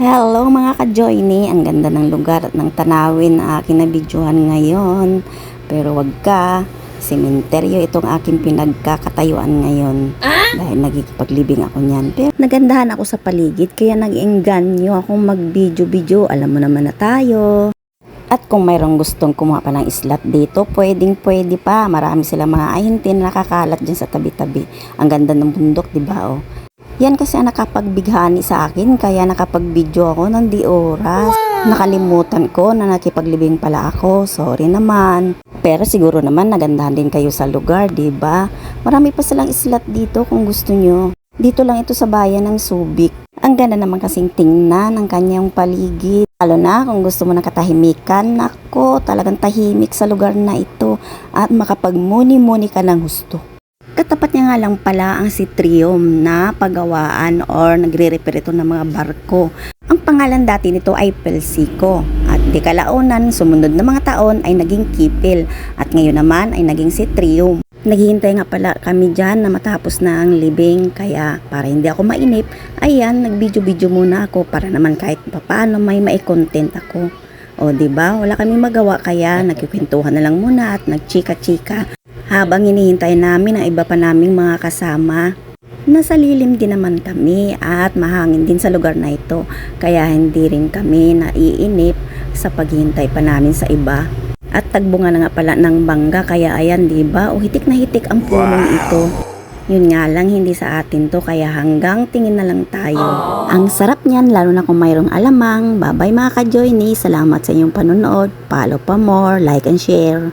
Hello mga ka-Joyny, ang ganda ng lugar at ng tanawin na aking nabidyohan ngayon. Pero wag ka, sementeryo itong aking pinagkakatayuan ngayon. Dahil nagkikipaglibing ako niyan. Pero nagandahan ako sa paligid kaya nag-engganyo akong mag-video-video. Alam mo naman na tayo. At kung mayroong gustong kumuha pa ng islat dito, pwede pa. Marami sila mga ahintin na nakakalat dyan sa tabi-tabi. Ang ganda ng bundok, di ba oh? Yan kasi ang nakapagbighani sa akin, kaya nakapag-video ako ng di oras. Nakalimutan ko na nakipaglibing pala ako, sorry naman. Pero siguro naman nagandahan din kayo sa lugar, di ba? Marami pa silang islat dito kung gusto nyo. Dito lang ito sa bayan ng Subic. Ang ganda naman kasing tingnan ng kanyang paligid. Lalo na kung gusto mo ng katahimikan, nako, talagang tahimik sa lugar na ito at makapagmuni-muni ka ng husto. Katapat niya nga lang pala ang Citrium na pagawaan or nagre-repair ito ng mga barko. Ang pangalan dati nito ay Pelsico at di kalaunan sumunod na mga taon ay naging Kipil at ngayon naman ay naging Citrium. Naghihintay nga pala kami dyan na matapos na ang libing kaya para hindi ako mainip, ayan, nag-video-video muna ako para naman kahit papaano may content ako. O diba, wala kami magawa kaya nagkikwentuhan na lang muna at nagchika-chika. Habang hinihintay namin ang iba pa naming mga kasama. Nasa lilim din naman kami at mahangin din sa lugar na ito. Kaya hindi rin kami naiinip sa paghihintay pa namin sa iba. At tagbunga na nga pala ng bangga kaya ayan diba o hitik na hitik ang punong ito. Yun nga lang hindi sa atin to kaya hanggang tingin na lang tayo. Ang sarap niyan lalo na kung mayroong alamang. Bye bye mga ka-Joyny. Salamat sa inyong panonood. Follow pa more, like and share.